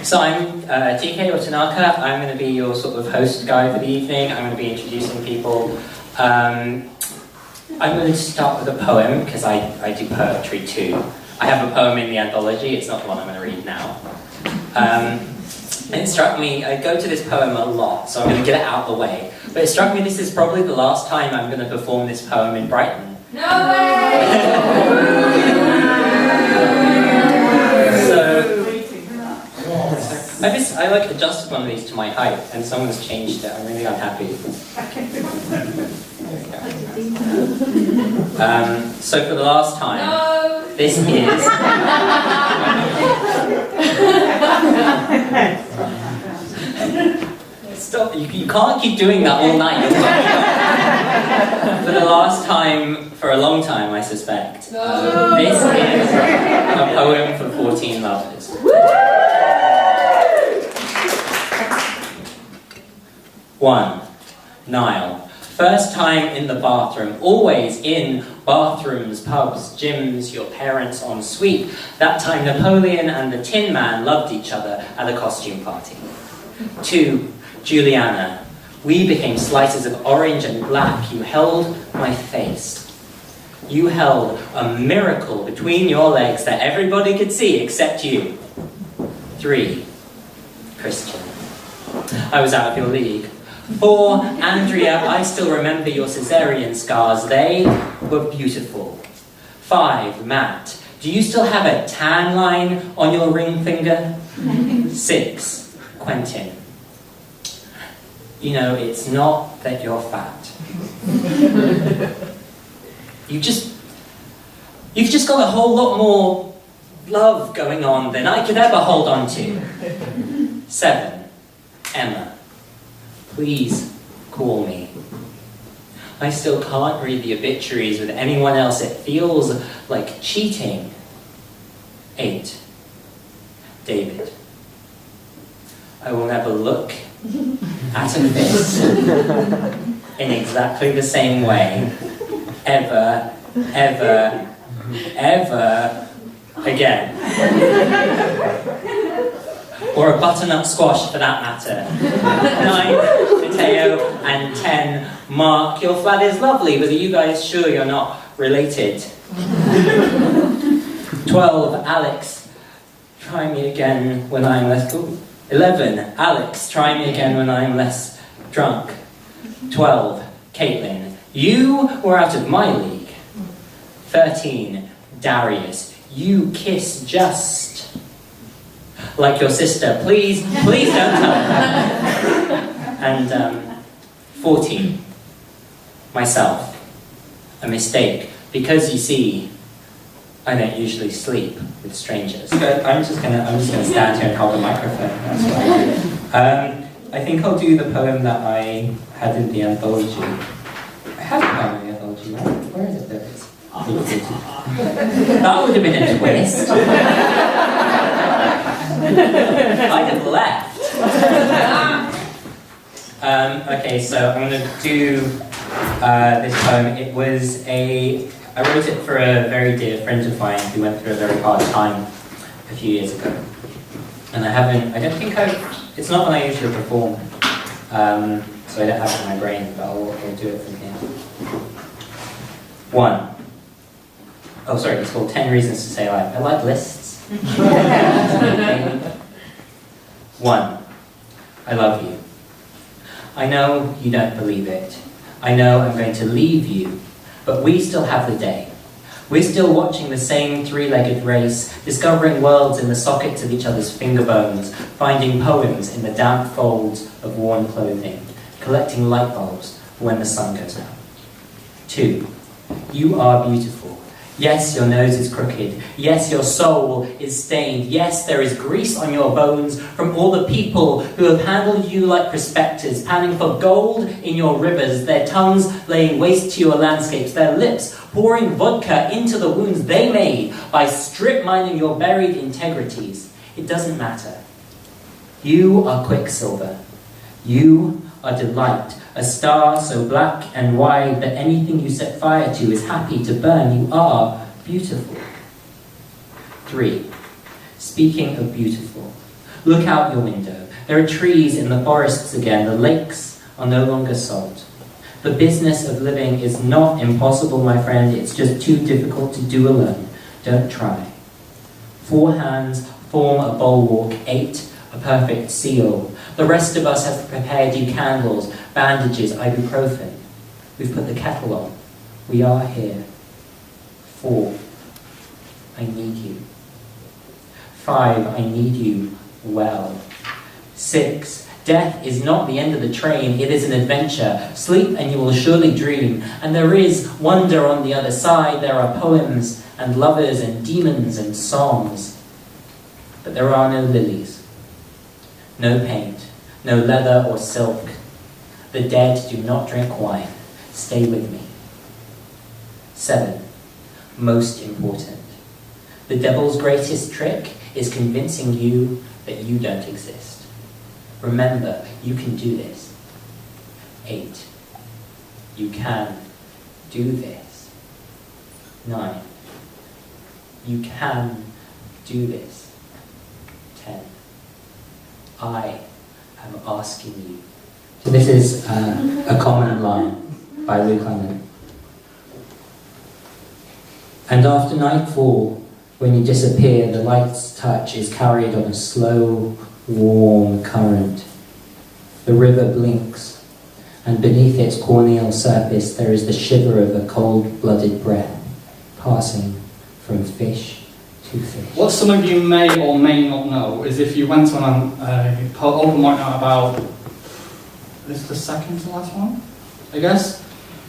So I'm TK or Tanaka. I'm going to be your sort of host guy for the evening. I'm going to be introducing people. I'm going to start with a poem because I do poetry too. I have a poem in the Anthology. It's not the one I'm going to read now. And it struck me, I go to this poem a lot, so I'm going to get it out of the way. But it struck me this is probably the last time I'm going to perform this poem in Brighton. No way! I like adjusted one of these to my height, and someone's changed it. I'm really unhappy. So for the last time, this is. Stop! You can't keep doing that all night. For the last time, for a long time, I suspect. This is a poem for 14 lovers. 1. Niall. First time in the bathroom, always in bathrooms, pubs, gyms, your parents en suite. That time Napoleon and the Tin Man loved each other at a costume party. 2. Juliana. We became slices of orange and black. You held my face. You held a miracle between your legs that everybody could see except you. 3. Christian. I was out of your league. 4. Andrea, I still remember your cesarean scars. They were beautiful. 5. Matt, do you still have a tan line on your ring finger? 6. Quentin, you know, it's not that you're fat. You've just got a whole lot more love going on than I could ever hold on to. 7. Emma. Please call me. I still can't read the obituaries with anyone else. It feels like cheating. 8. David. I will never look at a fist in exactly the same way ever, ever, ever again. Or a butternut squash for that matter. 9, Mateo, and 10, Mark. Your flat is lovely, but are you guys sure you're not related? 12, Alex. Try me again when I'm less... Ooh. 11, Alex. Try me again when I'm less drunk. 12, Caitlin. You were out of my league. 13, Darius. You kiss just like your sister. Please don't tell her. And 14, myself. A mistake. Because you see, I don't usually sleep with strangers. I'm just gonna stand here and hold the microphone. That's what I do. I think I'll do the poem that I had in the Anthology. I had a poem in the Anthology, right? Where is it? There it is. That would have been a twist. I'd have left. Okay, so I'm going to do this poem. I wrote it for a very dear friend of mine who went through a very hard time a few years ago. And it's not one I usually perform, so I don't have it in my brain, but I'll do it from here. 1. Oh, sorry, it's called 10 Reasons to Stay Alive. I like lists. 1. I love you. I know you don't believe it. I know I'm going to leave you, but we still have the day. We're still watching the same three-legged race, discovering worlds in the sockets of each other's finger bones, finding poems in the damp folds of worn clothing, collecting light bulbs for when the sun goes out. 2. You are beautiful. Yes, your nose is crooked. Yes, your soul is stained. Yes, there is grease on your bones from all the people who have handled you like prospectors, panning for gold in your rivers, their tongues laying waste to your landscapes, their lips pouring vodka into the wounds they made by strip mining your buried integrities. It doesn't matter. You are quicksilver. You are delight, a star so black and wide that anything you set fire to is happy to burn. You are beautiful. 3. Speaking of beautiful, Look out your window. There are trees in the forests again. The lakes are no longer salt. The business of living is not impossible, my friend. It's just too difficult to do alone. Don't try. 4 hands form a bulwark, 8 a perfect seal. The rest of us have prepared you candles, bandages, ibuprofen. We've put the kettle on. We are here. 4, I need you. 5, I need you well. 6, death is not the end of the train, it is an adventure. Sleep and you will surely dream. And there is wonder on the other side. There are poems and lovers and demons and songs. But there are no lilies, no paint, no leather or silk. The dead do not drink wine. Stay with me. 7, most important. The devil's greatest trick is convincing you that you don't exist. Remember, you can do this. 8, you can do this. 9, you can do this. 10, I am asking you. So this is a common line by Luke Clement. And after nightfall, when you disappear, the light's touch is carried on a slow, warm current. The river blinks, and beneath its corneal surface there is the shiver of a cold-blooded breath passing from fish to fish. What some of you may or may not know is if you went on a open mic night about, this is the second to last one, I guess.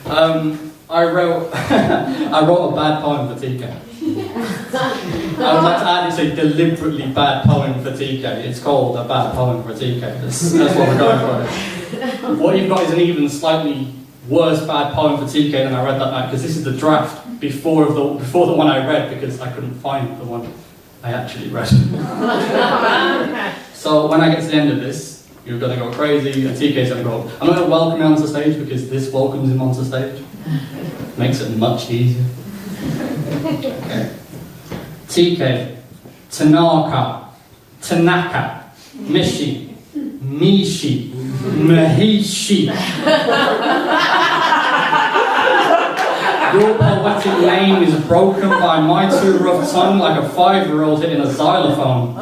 I wrote a bad poem for TK. I would like to add it's a deliberately bad poem for TK. It's called a bad poem for TK. That's what we're going for. What you've got is an even slightly worse bad poem for TK than I read that night, because this is the draft before the one I read, because I couldn't find the one I actually read. So when I get to the end of this, you're going to go crazy, and TK's going to go, I'm not going to welcome him onto stage because this welcomes him onto stage. Makes it much easier. Okay. TK, Tanaka Mhishi, Mhishi. Your poetic name is broken by my too rough tongue like a 5-year-old hitting a xylophone.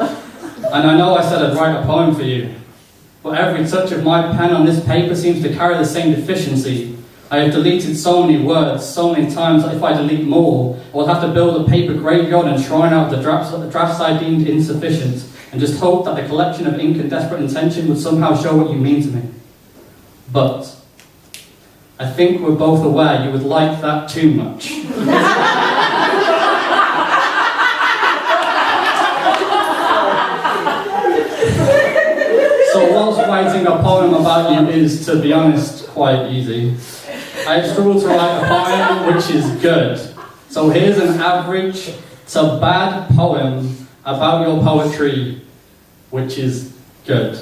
And I know I said I'd write a poem for you, but every touch of my pen on this paper seems to carry the same deficiency. I have deleted so many words, so many times that if I delete more, I will have to build a paper graveyard and shrine out the drafts I deemed insufficient, and just hope that the collection of ink and desperate intention would somehow show what you mean to me. But I think we're both aware you would like that too much. So whilst writing a poem about you is, to be honest, quite easy, I've struggled to write a poem which is good. So here's an average to bad poem about your poetry, which is good.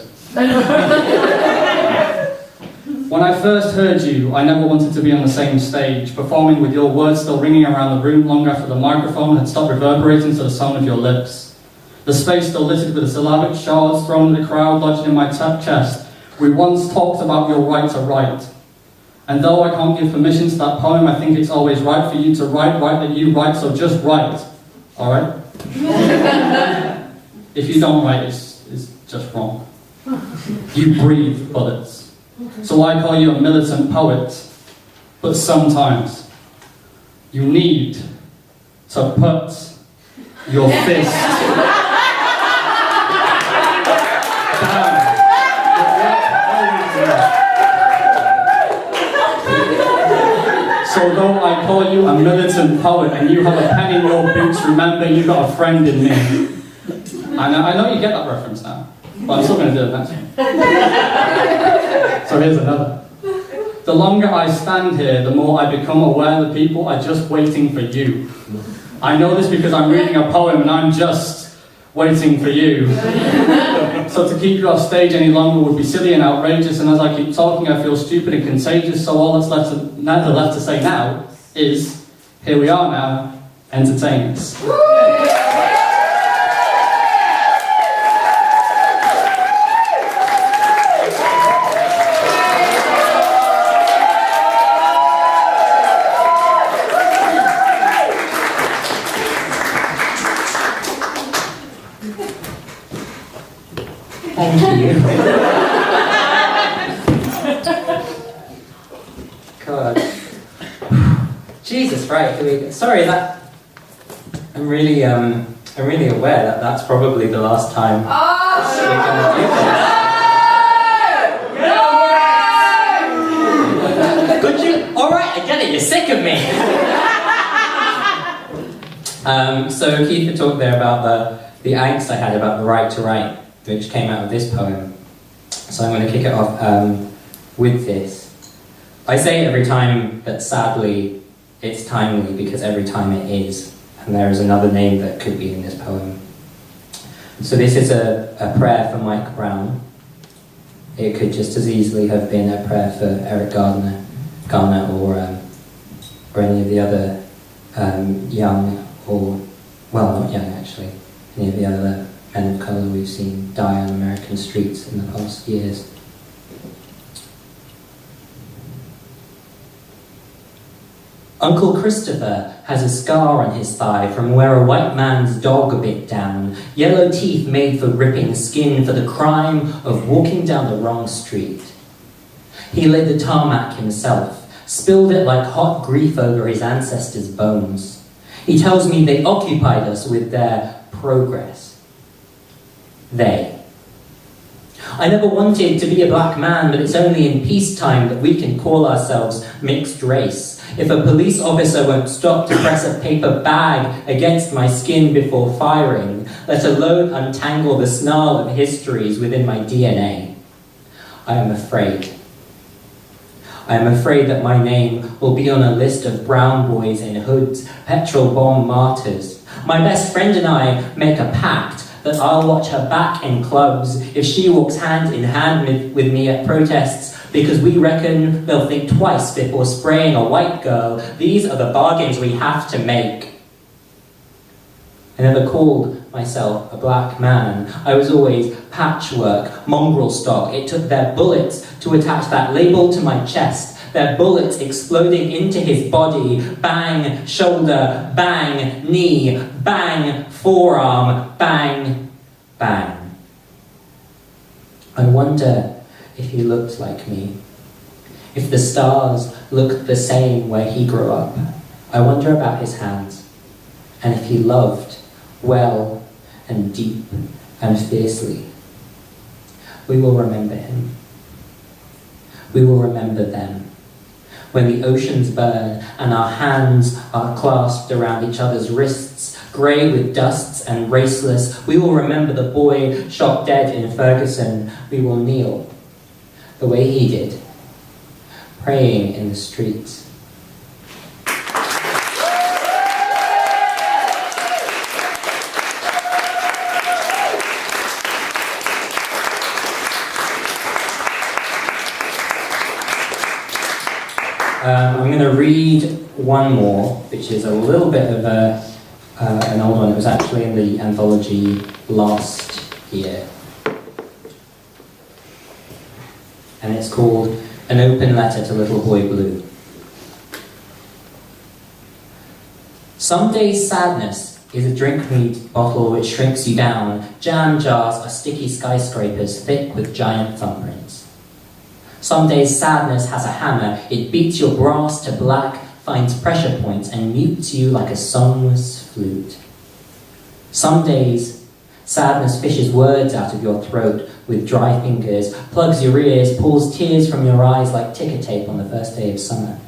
When I first heard you, I never wanted to be on the same stage, performing with your words still ringing around the room long after the microphone had stopped reverberating to the sound of your lips. The space still littered with the syllabic shards thrown at the crowd lodged in my chest. We once talked about your right to write. And though I can't give permission to that poem, I think it's always right for you to write that you write, so just write. Alright? If you don't write, it's just wrong. You breathe bullets. So I call you a militant poet. But sometimes you need to put your fist down. So though I call you a militant poet and you have a pen in your boots, remember you got a friend in me. I know you get that reference now, but I'm still going to do it next one. So here's another. The longer I stand here, the more I become aware that people are just waiting for you. I know this because I'm reading a poem and I'm just waiting for you. So to keep you off stage any longer would be silly and outrageous, and as I keep talking I feel stupid and contagious, so all that's left to say now is, here we are now, entertain us. Thank you. God. Jesus, right, here we go. Sorry, that... I'm really aware that that's probably the last time we're going to do this. Could you? Alright, I get it, you're sick of me. So Kiefer talked there about the angst I had about the right to write, which came out of this poem. So I'm going to kick it off with this. I say it every time, but sadly it's timely because every time it is. And there is another name that could be in this poem. So this is a prayer for Mike Brown. It could just as easily have been a prayer for Eric Garner or any of the other young, or, well, not young actually, any of the other men of colour we've seen die on American streets in the past years. Uncle Christopher has a scar on his thigh from where a white man's dog bit down, yellow teeth made for ripping skin for the crime of walking down the wrong street. He laid the tarmac himself, spilled it like hot grief over his ancestors' bones. He tells me they occupied us with their progress. They. I never wanted to be a black man, but it's only in peacetime that we can call ourselves mixed race. If a police officer won't stop to press a paper bag against my skin before firing, let alone untangle the snarl of histories within my DNA, I am afraid. I am afraid that my name will be on a list of brown boys in hoods, petrol bomb martyrs. My best friend and I make a pact that I'll watch her back in clubs if she walks hand in hand with me at protests, because we reckon they'll think twice before spraying a white girl. These are the bargains we have to make. I never called myself a black man. I was always patchwork, mongrel stock. It took their bullets to attach that label to my chest. Their bullets exploding into his body. Bang, shoulder, bang, knee, bang, forearm, bang, bang. I wonder if he looked like me. If the stars looked the same where he grew up. I wonder about his hands. And if he loved well and deep and fiercely. We will remember him. We will remember them. When the oceans burn and our hands are clasped around each other's wrists, grey with dusts and raceless, we will remember the boy shot dead in Ferguson. We will kneel the way he did, praying in the streets. I'm going to read one more, which is a little bit of an old one. It was actually in the Anthology last year. And it's called An Open Letter to Little Boy Blue. Some days sadness is a drink meat bottle which shrinks you down. Jam jars are sticky skyscrapers thick with giant thumbprints. Some days sadness has a hammer. It beats your brass to black, finds pressure points, and mutes you like a songless flute. Some days sadness fishes words out of your throat with dry fingers, plugs your ears, pulls tears from your eyes like ticker tape on the first day of summer.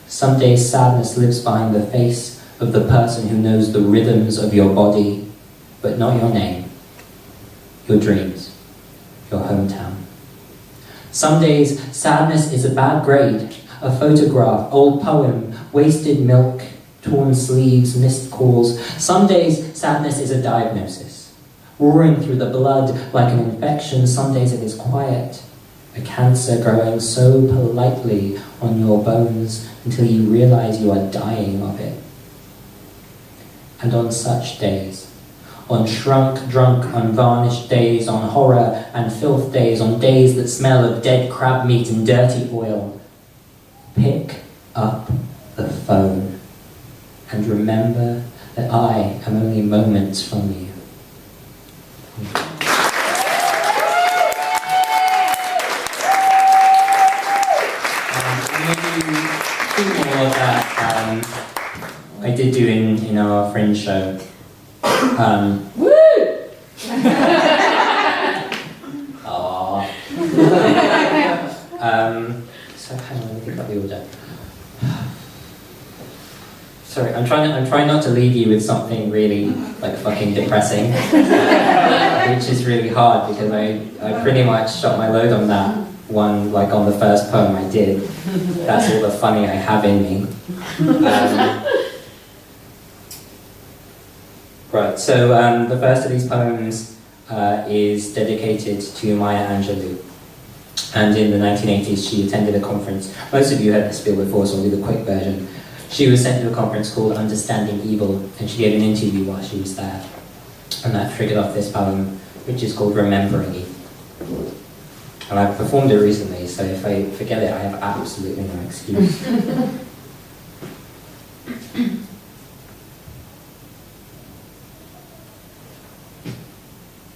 Some days sadness lives behind the face of the person who knows the rhythms of your body, but not your name, your dreams, your hometown. Some days sadness is a bad grade, a photograph, old poem, wasted milk, torn sleeves, missed calls. Some days sadness is a diagnosis, roaring through the blood like an infection. Some days it is quiet, a cancer growing so politely on your bones until you realize you are dying of it. And on such days, on shrunk, drunk, unvarnished days, on horror and filth days, on days that smell of dead crab meat and dirty oil, pick up the phone and remember that I am only moments from you. fringe show. Woo! Aww. So hang on, let me think about the order. Sorry, I'm trying not to leave you with something really like fucking depressing, which is really hard because I pretty much shot my load on that one, like on the first poem I did. That's all the funny I have in me. Right, so the first of these poems is dedicated to Maya Angelou. And in the 1980s, she attended a conference. Most of you heard this spiel before, so I'll do the quick version. She was sent to a conference called Understanding Evil, and she gave an interview while she was there. And that triggered off this poem, which is called Remembering Evil. And I've performed it recently, so if I forget it, I have absolutely no excuse.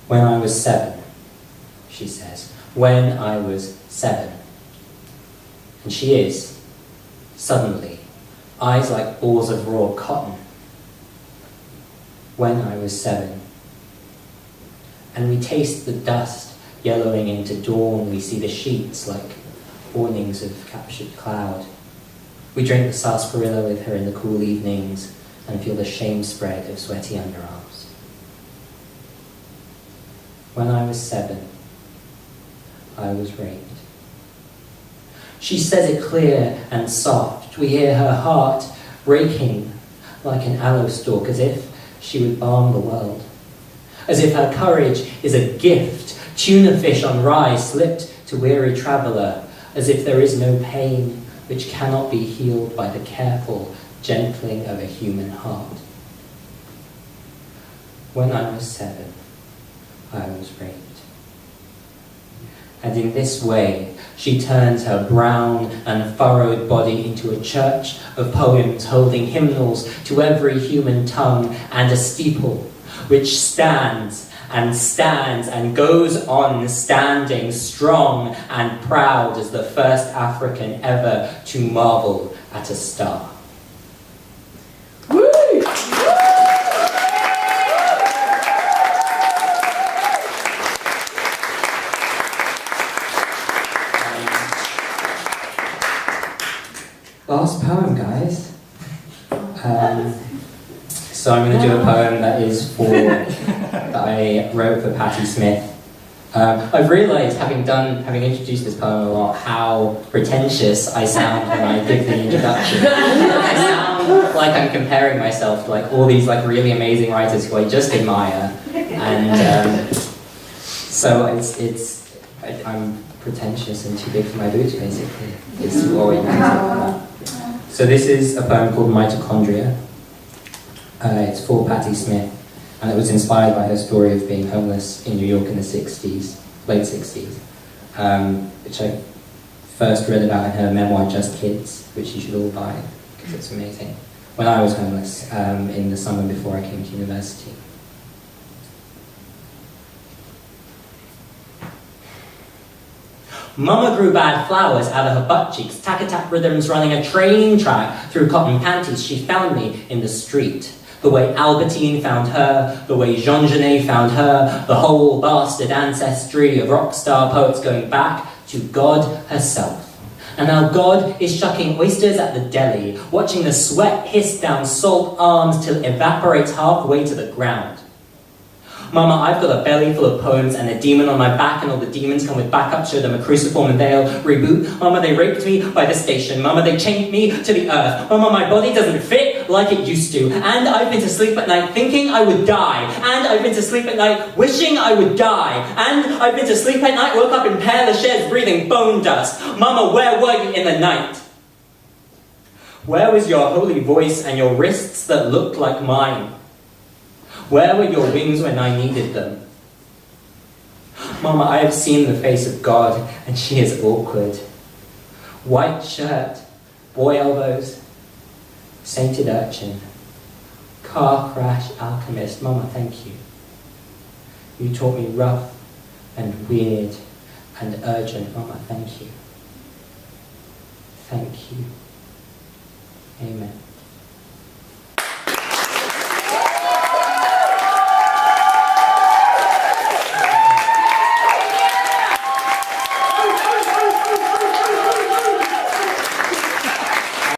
When I was 7, she says. When I was 7. And she is, suddenly, eyes like balls of raw cotton. When I was 7. And we taste the dust yellowing into dawn. We see the sheets like awnings of captured cloud. We drink the sarsaparilla with her in the cool evenings and feel the shame spread of sweaty underarms. When I was 7, I was raped. She says it clear and soft. We hear her heart breaking like an aloe stalk, as if she would balm the world. As if her courage is a gift, tuna fish on rye slipped to weary traveller, as if there is no pain which cannot be healed by the careful gentling of a human heart. When I was 7, I was raped. And in this way, she turns her brown and furrowed body into a church of poems holding hymnals to every human tongue and a steeple, which stands and goes on standing strong and proud as the first African ever to marvel at a star. Last poem, guys. So I'm going to do a poem that I wrote for Patti Smith. I've realised, having introduced this poem a lot, how pretentious I sound when I give the introduction. I sound like I'm comparing myself to like all these like really amazing writers who I just admire, and so I'm pretentious and too big for my boots, basically. It's all you can say. So this is a poem called Mitochondria. It's for Patti Smith, and it was inspired by her story of being homeless in New York in the 60s, late 60s, which I first read about in her memoir, Just Kids, which you should all buy, because it's amazing. When I was homeless, in the summer before I came to university. Mama grew bad flowers out of her butt cheeks, tack-a-tack rhythms running a train track through cotton panties. She found me in the street. The way Albertine found her, the way Jean Genet found her, the whole bastard ancestry of rock star poets going back to God herself. And now God is shucking oysters at the deli, watching the sweat hiss down salt arms till it evaporates halfway to the ground. Mama, I've got a belly full of poems and a demon on my back, and all the demons come with backup, show them a cruciform and they'll reboot. Mama, they raped me by the station. Mama, they chained me to the earth. Mama, my body doesn't fit like it used to. And I've been to sleep at night thinking I would die. And I've been to sleep at night wishing I would die. And I've been to sleep at night, woke up in Père Lachaise breathing bone dust. Mama, where were you in the night? Where was your holy voice and your wrists that looked like mine? Where were your wings when I needed them? Mama, I have seen the face of God, and she is awkward. White shirt, boy elbows, sainted urchin, car crash alchemist. Mama, thank you. You taught me rough and weird and urgent. Mama, thank you. Thank you. Amen.